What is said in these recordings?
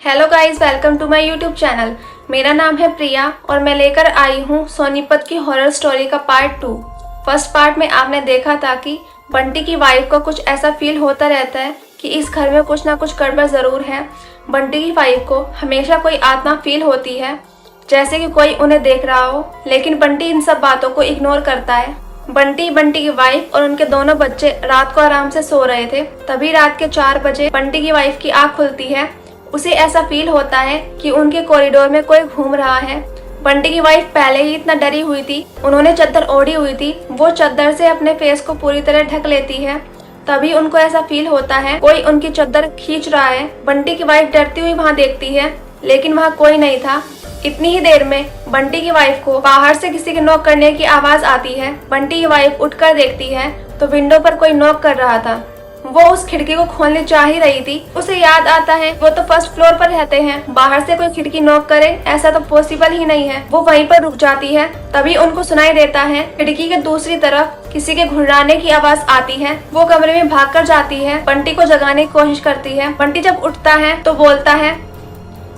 Hello guys, welcome to my YouTube channel. मेरा नाम है प्रिया और मैं लेकर आई हूँ सोनीपत की हॉरर स्टोरी का पार्ट 2। फर्स्ट पार्ट में आपने देखा था कि बंटी की वाइफ को कुछ ऐसा फील होता रहता है कि इस घर में कुछ ना कुछ गड़बड़ जरूर है। बंटी की वाइफ को हमेशा कोई आत्मा फील होती है, जैसे कि कोई उन्हें देख रहा हो, लेकिन बंटी इन सब बातों को इग्नोर करता है। बंटी की वाइफ और उनके दोनों बच्चे रात को आराम से सो रहे थे। तभी रात के 4 बजे बंटी की वाइफ की आंख खुलती है। उसे ऐसा फील होता है कि उनके कॉरिडोर में कोई घूम रहा है। बंटी की वाइफ पहले ही इतना डरी हुई थी, उन्होंने चादर ओढ़ी हुई थी। वो चादर से अपने फेस को पूरी तरह ढक लेती है। तभी उनको ऐसा फील होता है कोई उनकी चादर खींच रहा है। बंटी की वाइफ डरती हुई वहाँ देखती है, लेकिन वहाँ कोई नहीं था। इतनी ही देर में बंटी की वाइफ को बाहर से किसी के नॉक करने की आवाज आती है। बंटी की वाइफ उठकर देखती है तो विंडो पर कोई नॉक कर रहा था। वो उस खिड़की को खोलने चाह ही रही थी। उसे याद आता है वो तो फर्स्ट फ्लोर पर रहते हैं, बाहर से कोई खिड़की नॉक करे ऐसा तो पॉसिबल ही नहीं है। वो वहीं पर रुक जाती है। तभी उनको सुनाई देता है खिड़की के दूसरी तरफ किसी के घुर्राने की आवाज आती है। वो कमरे में भागकर जाती है, बंटी को जगाने की कोशिश करती है। बंटी जब उठता है तो बोलता है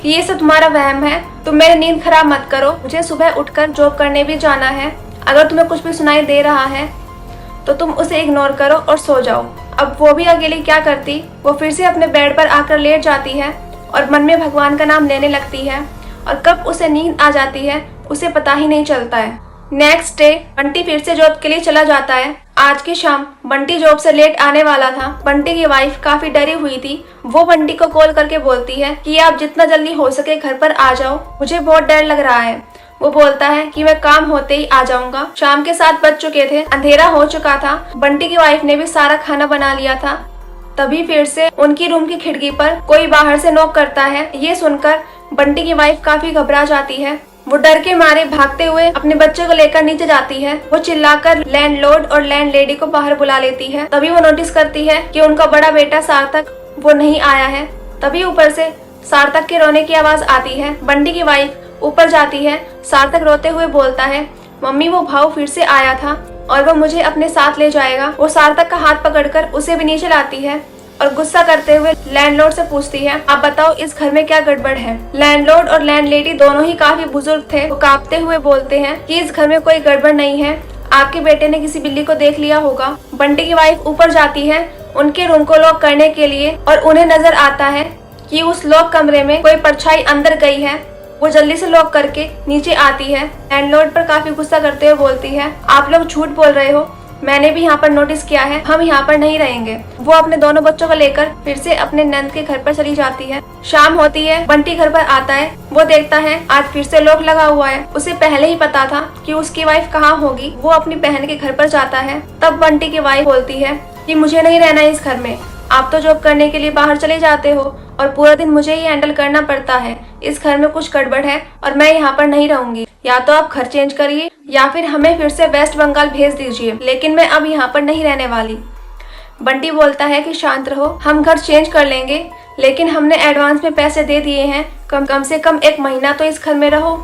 कि ये सब तुम्हारा वहम है, तुम मेरी नींद खराब मत करो, मुझे सुबह उठकर जॉब करने भी जाना है। अगर तुम्हें कुछ भी सुनाई दे रहा है तो तुम उसे इग्नोर करो और सो जाओ। अब वो भी अकेली क्या करती, वो फिर से अपने बेड पर आकर लेट जाती है और मन में भगवान का नाम लेने लगती है। और कब उसे नींद आ जाती है उसे पता ही नहीं चलता है। नेक्स्ट डे बंटी फिर से जॉब के लिए चला जाता है। आज की शाम बंटी जॉब से लेट आने वाला था। बंटी की वाइफ काफी डरी हुई थी। वो बंटी को कॉल करके बोलती है कि आप जितना जल्दी हो सके घर पर आ जाओ, मुझे बहुत डर लग रहा है। वो बोलता है कि मैं काम होते ही आ जाऊंगा। शाम के 7 बज चुके थे, अंधेरा हो चुका था। बंटी की वाइफ ने भी सारा खाना बना लिया था। तभी फिर से उनकी रूम की खिड़की पर कोई बाहर से नॉक करता है। ये सुनकर बंटी की वाइफ काफी घबरा जाती है। वो डर के मारे भागते हुए अपने बच्चे को लेकर नीचे जाती है। वो चिल्लाकर लैंडलॉर्ड और लैंडलेडी को बाहर बुला लेती है। तभी वो नोटिस करती है कि उनका बड़ा बेटा सार्थक वो नहीं आया है। तभी ऊपर से सार्थक के रोने की आवाज आती है। बंटी की वाइफ ऊपर जाती है। सार्थक रोते हुए बोलता है, मम्मी वो भाऊ फिर से आया था और वो मुझे अपने साथ ले जाएगा। वो सार्थक का हाथ पकड़कर उसे भी नीचे लाती है और गुस्सा करते हुए लैंडलॉर्ड से पूछती है, आप बताओ इस घर में क्या गड़बड़ है। लैंडलॉर्ड और लैंडलेडी दोनों ही काफी बुजुर्ग थे। वो कांपते हुए बोलते हैं कि इस घर में कोई गड़बड़ नहीं है, आपके बेटे ने किसी बिल्ली को देख लिया होगा। बंटी की वाइफ ऊपर जाती है उनके रूम को लॉक करने के लिए और उन्हें नजर आता है कि उस लॉक कमरे में कोई परछाई अंदर गई है। वो जल्दी से लॉक करके नीचे आती है। लैंडलॉर्ड पर काफी गुस्सा करते हुए बोलती है, आप लोग झूठ बोल रहे हो, मैंने भी यहाँ पर नोटिस किया है, हम यहाँ पर नहीं रहेंगे। वो अपने दोनों बच्चों को लेकर फिर से अपने नंद के घर पर चली जाती है। शाम होती है, बंटी घर पर आता है। वो देखता है आज फिर से लॉक लगा हुआ है। उसे पहले ही पता था कि उसकी वाइफ कहाँ होगी। वो अपनी बहन के घर पर जाता है। तब बंटी की वाइफ बोलती है कि मुझे नहीं रहना इस घर में, आप तो जॉब करने के लिए बाहर चले जाते हो और पूरा दिन मुझे ही हैंडल करना पड़ता है। इस घर में कुछ गड़बड़ है और मैं यहाँ पर नहीं रहूंगी। या तो आप घर चेंज करिए या फिर हमें फिर से वेस्ट बंगाल भेज दीजिए, लेकिन मैं अब यहाँ पर नहीं रहने वाली। बंटी बोलता है कि शांत रहो, हम घर चेंज कर लेंगे, लेकिन हमने एडवांस में पैसे दे दिए हैं, कम से कम 1 महीना तो इस घर में रहो।